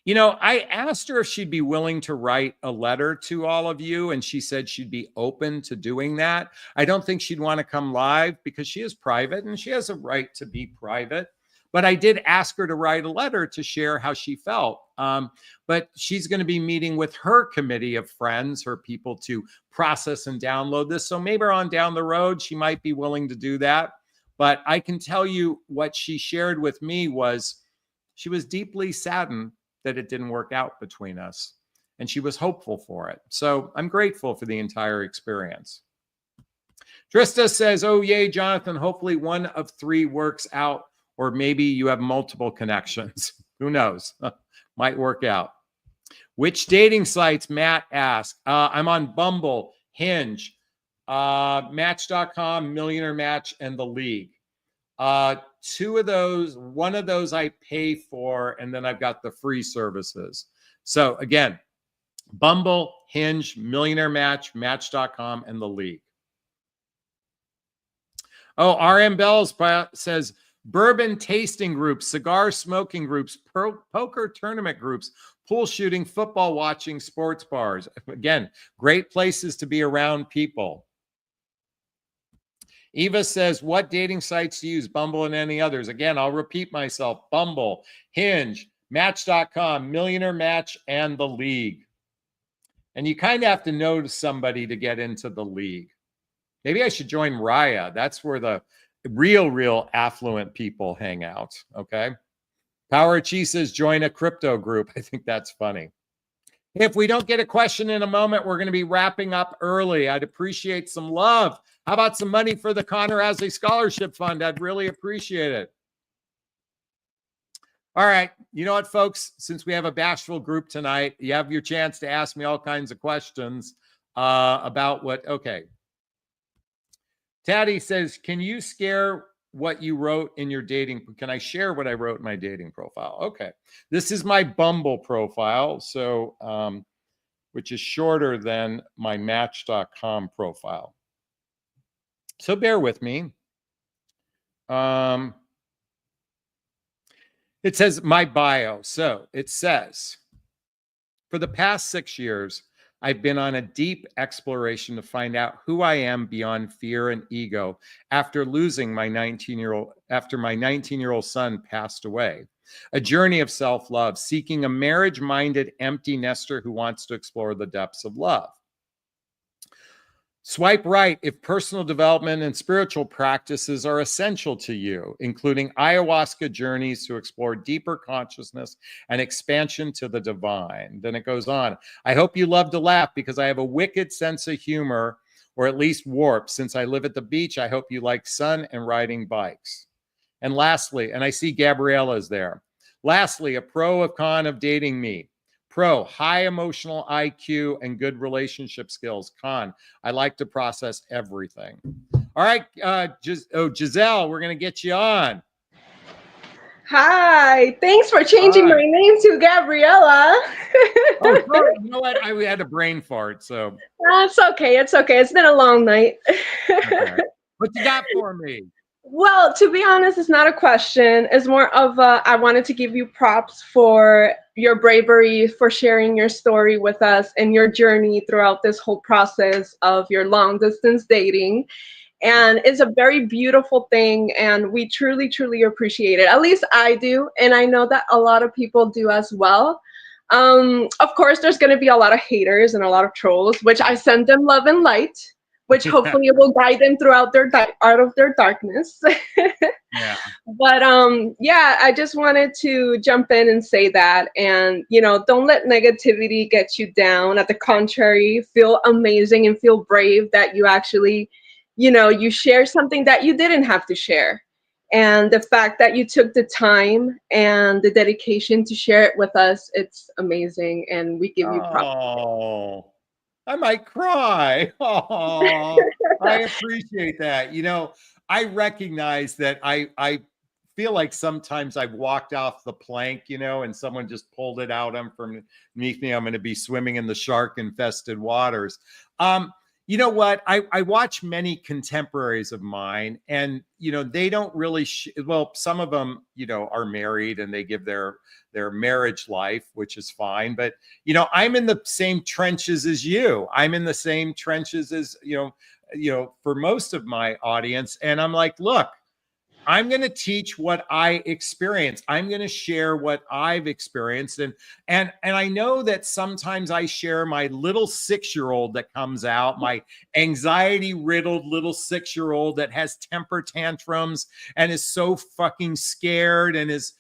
You know, I asked her if she'd be willing to write a letter to all of you, and she said she'd be open to doing that. I don't think she'd want to come live because she is private and she has a right to be private. But I did ask her to write a letter to share how she felt. But she's going to be meeting with her committee of friends, her people, to process and download this. So maybe on down the road, she might be willing to do that. But I can tell you what she shared with me was she was deeply saddened that it didn't work out between us. And she was hopeful for it. So I'm grateful for the entire experience. Trista says, oh, yay, Jonathan. Hopefully one of 3 works out. Or maybe you have multiple connections. Who knows? Might work out. Which dating sites? Matt asked. I'm on Bumble, Hinge, Match.com, Millionaire Match, and The League. 2 of those, one of those I pay for, and then I've got the free services. So again, Bumble, Hinge, Millionaire Match, Match.com, and The League. Oh, RM Bells says, bourbon tasting groups, cigar smoking groups, poker tournament groups, pool shooting, football watching, sports bars. Again, great places to be around people. Eva says, what dating sites do you use? Bumble and any others? Again, I'll repeat myself. Bumble, Hinge, Match.com, Millionaire Match, and The League. And you kind of have to know somebody to get into The League. Maybe I should join Raya. That's where the real affluent people hang out. Okay. Power Chi says, join a crypto group. I think that's funny. If we don't get a question in a moment, we're going to be wrapping up early. I'd appreciate some love. How about some money for the Connor Asley Scholarship Fund? I'd really appreciate it. All right. You know what, folks? Since we have a bashful group tonight, you have your chance to ask me all kinds of questions about what, okay. Taddy says, can you share what you wrote in your dating? Can I share what I wrote in my dating profile? Okay. This is my Bumble profile. So, which is shorter than my Match.com profile. So bear with me. It says my bio. So it says, for the past 6 years, I've been on a deep exploration to find out who I am beyond fear and ego after losing my 19-year-old son passed away. A journey of self-love, seeking a marriage-minded empty nester who wants to explore the depths of love. Swipe right if personal development and spiritual practices are essential to you, including ayahuasca journeys to explore deeper consciousness and expansion to the divine. Then it goes on. I hope you love to laugh because I have a wicked sense of humor, or at least warp. Since I live at the beach, I hope you like sun and riding bikes. And lastly, and I see Gabriella's there. Lastly, a pro of con of dating me. Pro, high emotional IQ and good relationship skills. Con, I like to process everything. All right, Giselle, we're going to get you on. Hi, thanks for changing my name to Gabriella. Oh, sorry. You know what? We had a brain fart, so. That's okay. It's okay. It's been a long night. Okay. What you got for me? Well, to be honest, it's not a question. It's more of I wanted to give you props for your bravery, for sharing your story with us and your journey throughout this whole process of your long distance dating. And it's a very beautiful thing, and we truly, truly appreciate it. At least I do, and I know that a lot of people do as well. Of course, there's going to be a lot of haters and a lot of trolls, which I send them love and light, which hopefully it will guide them throughout their out of their darkness. Yeah. But yeah, I just wanted to jump in and say that, and don't let negativity get you down. At the contrary, feel amazing and feel brave that you actually you share something that you didn't have to share. And the fact that you took the time and the dedication to share it with us, it's amazing. And we give you props. Oh, I might cry. Oh, I appreciate that. I recognize that I feel like sometimes I've walked off the plank, and someone just pulled it out from beneath me. I'm going to be swimming in the shark infested waters. You know what? I watch many contemporaries of mine, and they don't really. Well, some of them, are married and they give their marriage life, which is fine. But I'm in the same trenches as you. I'm in the same trenches as for most of my audience, and I'm like, look. I'm going to teach what I experience. I'm going to share what I've experienced. And I know that sometimes I share my little 6-year-old that comes out, my anxiety riddled little 6-year-old that has temper tantrums and is so fucking scared and is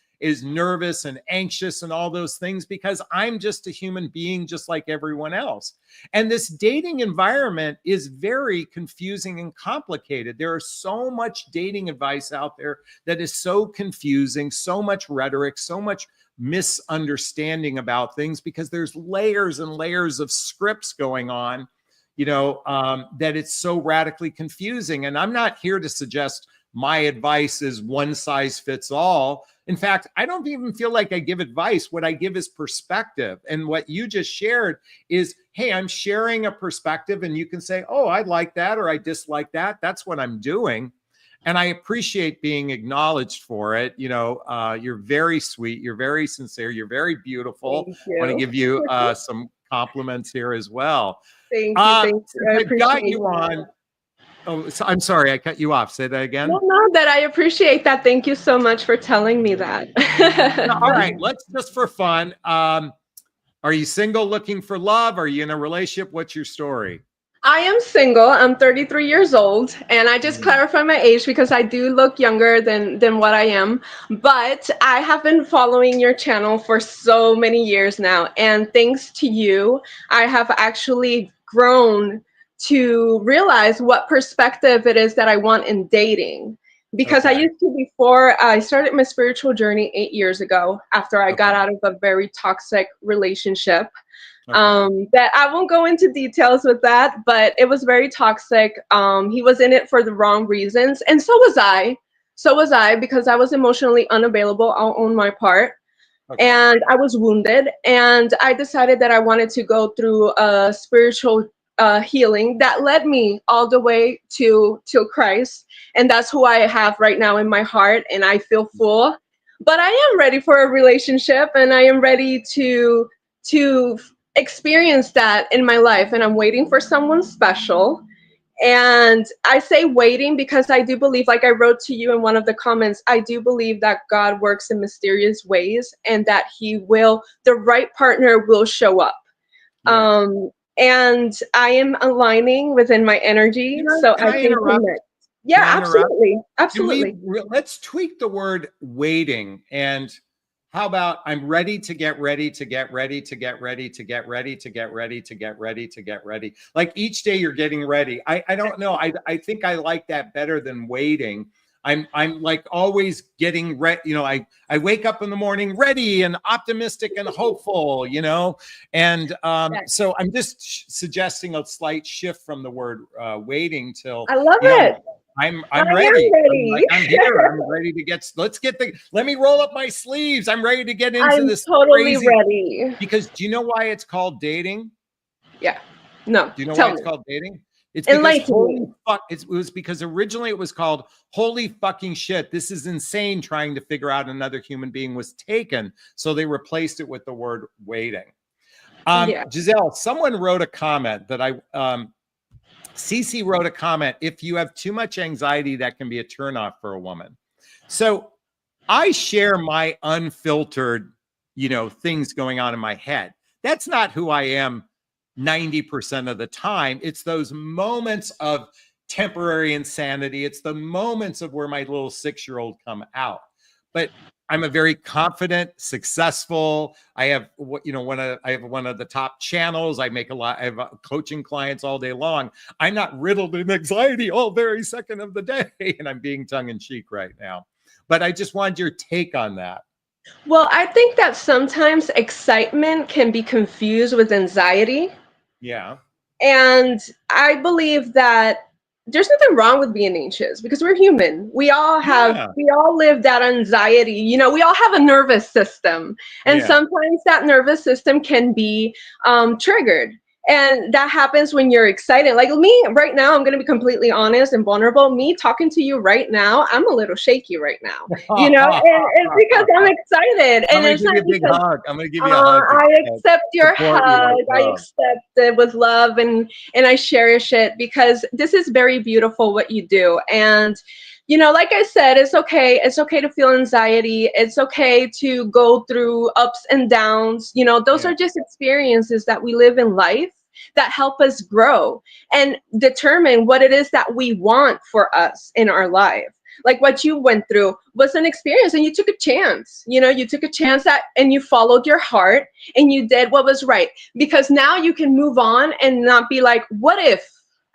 nervous and anxious and all those things, because I'm just a human being just like everyone else. And this dating environment is very confusing and complicated. There is so much dating advice out there that is so confusing, so much rhetoric, so much misunderstanding about things, because there's layers and layers of scripts going on, that it's so radically confusing. And I'm not here to suggest my advice is one size fits all. In fact, I don't even feel like I give advice. What I give is perspective. And what you just shared is, hey, I'm sharing a perspective, and you can say, oh, I like that or I dislike that. That's what I'm doing. And I appreciate being acknowledged for it. You're very sweet. You're very sincere. You're very beautiful. I want to give you some compliments here as well. Thank you. I got you on. Oh, so I'm sorry, I cut you off. Say that again. No, that I appreciate that. Thank you so much for telling me that. All right, let's just for fun. Are you single looking for love? Are you in a relationship? What's your story? I am single. I'm 33 years old, and I just clarify my age because I do look younger than what I am. But I have been following your channel for so many years now, and thanks to you, I have actually grown to realize what perspective it is that I want in dating. Because I used to, before I started my spiritual journey 8 years ago, after I got out of a very toxic relationship. That I won't go into details with that, but it was very toxic. He was in it for the wrong reasons, and so was I. Because I was emotionally unavailable on my part. And I was wounded, and I decided that I wanted to go through a spiritual healing that led me all the way to Christ, and that's who I have right now in my heart, and I feel full. But I am ready for a relationship, and I am ready to experience that in my life, and I'm waiting for someone special. And I say waiting because I do believe, like I wrote to you in one of the comments, I do believe that God works in mysterious ways, and that the right partner will show up. and I am aligning within my energy. So Can I I can interrupt? connect. Yeah, Can I interrupt? absolutely. Can Absolutely. let's tweak the word waiting, and how about I'm ready to get ready to get ready to get ready to get ready to get ready to get ready to get ready. Like each day you're getting ready. I don't know. I think I like that better than waiting. I'm like always getting ready. You know, I wake up in the morning ready and optimistic and hopeful, you know. And so I'm just suggesting a slight shift from the word waiting till, I love you know, it. I'm I am ready. ready. I'm here. I'm ready to get. Let me roll up my sleeves. I'm ready to get into I'm this totally crazy. ready. Because do you know why it's called dating? Yeah. No. Do you know why Tell it's me. called dating? It's because Enlighten holy me. fuck. It was because originally it was called holy fucking shit. This is insane. Trying to figure out another human being was taken, so they replaced it with the word waiting. Yeah. Giselle, someone wrote a comment that Cece wrote a comment. If you have too much anxiety, that can be a turnoff for a woman. So I share my unfiltered, you know, things going on in my head. That's not who I am 90% of the time. It's those moments of temporary insanity. It's the moments of where my little 6-year-old come out. But I'm a very confident, successful. I have, you know, I have one of the top channels. I make a lot. I have coaching clients all day long. I'm not riddled in anxiety all very second of the day, and I'm being tongue in cheek right now. But I just wanted your take on that. Well, I think that sometimes excitement can be confused with anxiety. Yeah. And I believe that there's nothing wrong with being anxious because we're human. We all live that anxiety. You know, we all have a nervous system. And Yeah. sometimes that nervous system can be triggered. And that happens when you're excited. Like me right now, I'm going to be completely honest and vulnerable. Me talking to you right now, I'm a little shaky right now, you know, and it's because I'm excited. And I'm gonna it's give not you a big because hug. I'm gonna give you a hug. I accept your Support you hug. with I love. accept it with love, and I cherish it because this is very beautiful what you do. And you know, like I said, it's okay. It's okay to feel anxiety. It's okay to go through ups and downs. You know, those are just experiences that we live in life that help us grow and determine what it is that we want for us in our life. Like what you went through was an experience and you took a chance. You know, you took a chance and you followed your heart and you did what was right, because now you can move on and not be like, what if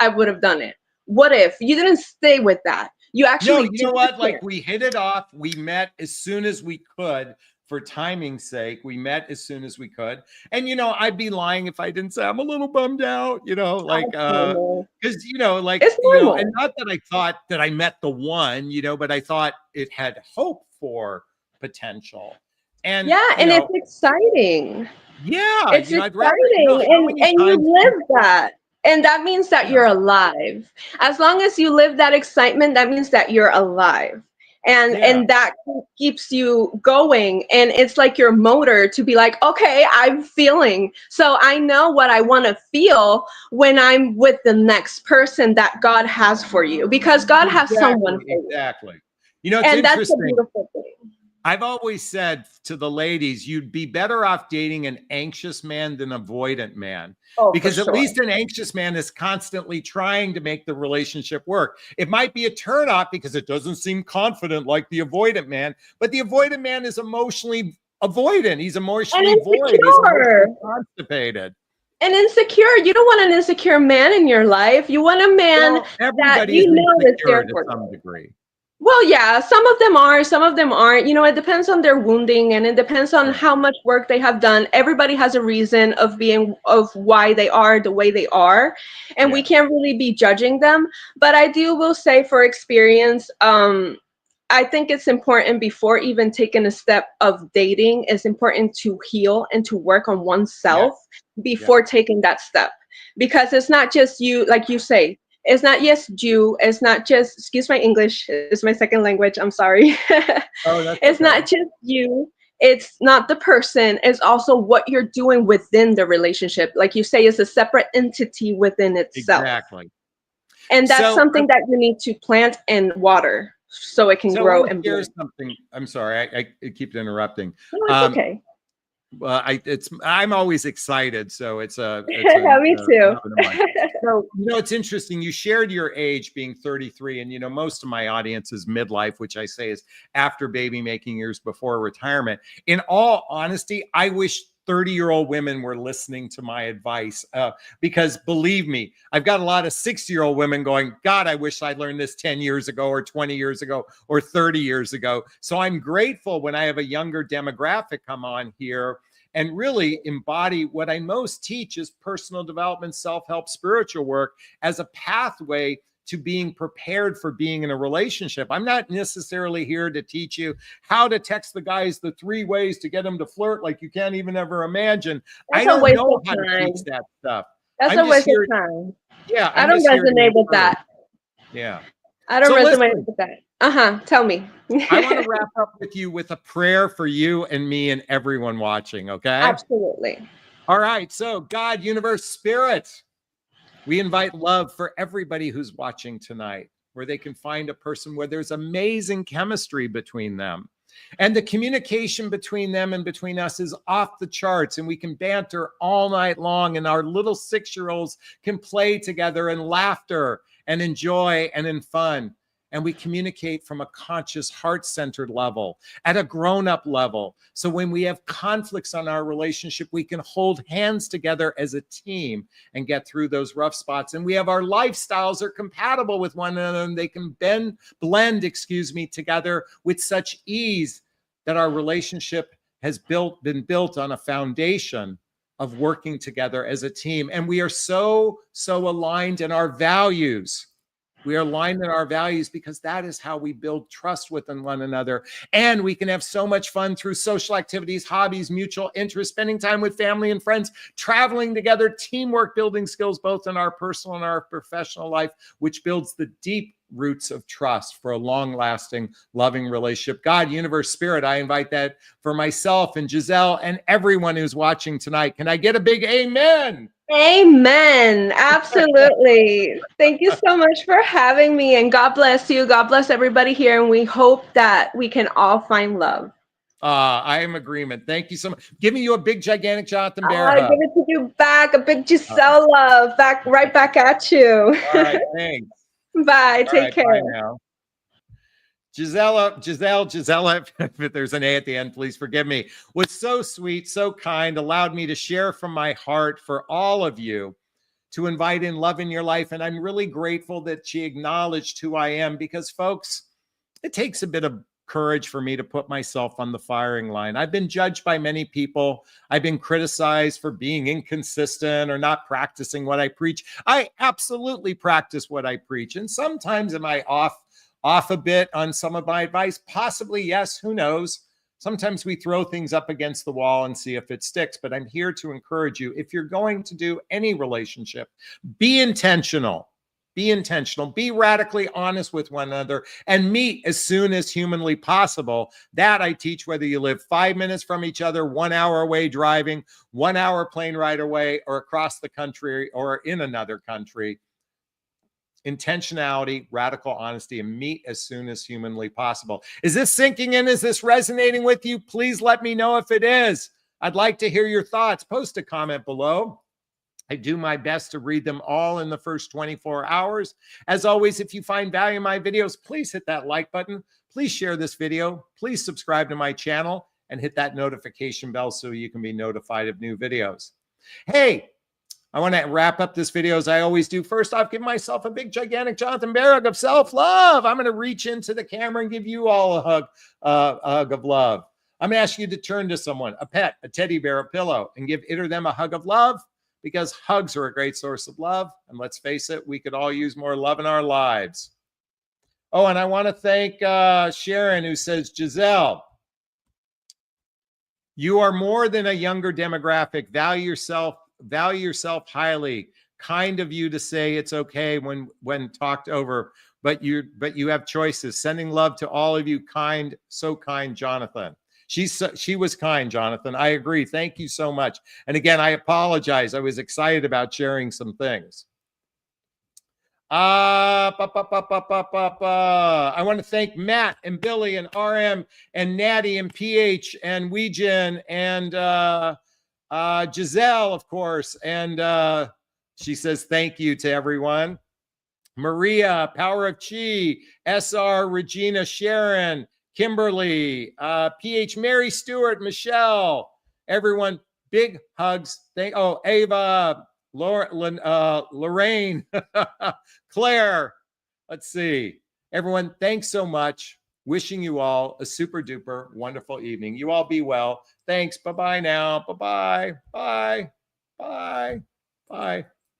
I would have done it? What if you didn't stay with that? You actually, you know what? Like we hit it off. We met as soon as we could for timing's sake. We met as soon as we could. And, you know, I'd be lying if I didn't say I'm a little bummed out, you know, like, because, you know, like, it's you know, normal. and not that I thought that I met the one, you know, but I thought it had hope for potential. And yeah, and know, it's exciting. Yeah. It's you know, exciting. And you live that. And that means that you're alive. As long as you live that excitement, that means that you're alive. And that keeps you going. And it's like your motor to be like, okay, I'm feeling. So I know what I want to feel when I'm with the next person that God has for you. Because God has someone for you. Exactly. You know, it's and interesting. That's the beautiful thing. I've always said to the ladies, you'd be better off dating an anxious man than an avoidant man. Because at least an anxious man is constantly trying to make the relationship work. It might be a turnoff because it doesn't seem confident like the avoidant man, but the avoidant man is emotionally avoidant. He's emotionally void. He's emotionally constipated. And insecure. You don't want an insecure man in your life. You want a man that you know is there for some degree. Well, yeah, some of them are, some of them aren't. You know, it depends on their wounding and it depends on how much work they have done. Everybody has a reason of why they are the way they are. And we can't really be judging them. But I will say for experience, I think it's important before even taking a step of dating, it's important to heal and to work on oneself before taking that step. Because it's not just you, like you say, it's not just you. It's not just, excuse my English, it's my second language. I'm sorry. It's not just you. It's not the person. It's also what you're doing within the relationship. Like you say, it's a separate entity within itself. Exactly. And that's something that you need to plant and water so it can grow and bloom. Something. I'm sorry, I keep interrupting. No, it's okay. Well, I'm always excited, so it's a Me too. So, it's interesting. You shared your age being 33, and most of my audience is midlife, which I say is after baby making years before retirement. In all honesty, I wish 30-year-old women were listening to my advice, because believe me, I've got a lot of 60-year-old women going, God, I wish I'd learned this 10 years ago or 20 years ago or 30 years ago. So I'm grateful when I have a younger demographic come on here and really embody what I most teach is personal development, self-help, spiritual work as a pathway to being prepared for being in a relationship. I'm not necessarily here to teach you how to text the guys the 3 ways to get them to flirt like you can't even ever imagine. I don't know how to teach that stuff. That's a waste of time. Yeah, I don't resonate with that. Yeah. I don't resonate with that. Tell me. I want to wrap up with you with a prayer for you and me and everyone watching, okay? Absolutely. All right. So, God, universe, spirit, we invite love for everybody who's watching tonight, where they can find a person where there's amazing chemistry between them. And the communication between them and between us is off the charts, and we can banter all night long, and our little 6-year-olds can play together in laughter and in joy and in fun. And we communicate from a conscious, heart-centered level, at a grown-up level. So when we have conflicts on our relationship, we can hold hands together as a team and get through those rough spots. And we have our lifestyles are compatible with one another, and they can blend together with such ease that our relationship has been built on a foundation of working together as a team. And we are so aligned in our values. We are aligned in our values because that is how we build trust within one another. And we can have so much fun through social activities, hobbies, mutual interests, spending time with family and friends, traveling together, teamwork, building skills, both in our personal and our professional life, which builds the deep roots of trust for a long-lasting, loving relationship. God, universe, spirit, I invite that for myself and Giselle and everyone who's watching tonight. Can I get a big amen? Amen. Absolutely. Thank you so much for having me, and God bless you. God bless everybody here, and we hope that we can all find love. I am agreement. Thank you so much. Giving you a big, gigantic Jonathan Bear hug. Give it to you back. A big Giselle love. Right back at you. All right, thanks. Bye. Take care. Bye now. Gisella, if there's an A at the end, please forgive me, was so sweet, so kind, allowed me to share from my heart for all of you, to invite in love in your life. And I'm really grateful that she acknowledged who I am, because, folks, it takes a bit of courage for me to put myself on the firing line. I've been judged by many people. I've been criticized for being inconsistent or not practicing what I preach. I absolutely practice what I preach. And sometimes am I off a bit on some of my advice? Possibly, yes, who knows? Sometimes we throw things up against the wall and see if it sticks, but I'm here to encourage you. If you're going to do any relationship, be intentional. Be intentional, be radically honest with one another, and meet as soon as humanly possible. That I teach, whether you live 5 minutes from each other, 1 hour away driving, 1 hour plane ride away, or across the country or in another country. Intentionality, radical honesty, and meet as soon as humanly possible. Is this sinking in? Is this resonating with you? Please let me know if it is. I'd like to hear your thoughts. Post a comment below. I do my best to read them all in the first 24 hours. As always, if you find value in my videos, please hit that like button. Please share this video. Please subscribe to my channel and hit that notification bell so you can be notified of new videos. Hey, I want to wrap up this video as I always do. First off, give myself a big, gigantic Jonathan Bear hug of self-love. I'm going to reach into the camera and give you all a hug of love. I'm going to ask you to turn to someone, a pet, a teddy bear, a pillow, and give it or them a hug of love, because hugs are a great source of love. And let's face it, we could all use more love in our lives. Oh, and I want to thank Sharon, who says, Giselle, you are more than a younger demographic. Value yourself highly. Kind of you to say it's okay when talked over, but you have choices. Sending love to all of you. Kind, so kind, Jonathan. She was kind, Jonathan. I agree. Thank you so much. And again, I apologize. I was excited about sharing some things. I want to thank Matt and Billy and RM and Natty and PH and Weejan and Giselle, of course. And she says thank you to everyone. Maria, Power of Chi, SR, Regina, Sharon, Kimberly, PH, Mary Stewart, Michelle, everyone, big hugs. Ava, Lorraine, Claire. Let's see. Everyone, thanks so much. Wishing you all a super duper wonderful evening. You all be well. Thanks. Bye-bye now. Bye-bye. Bye. Bye. Bye.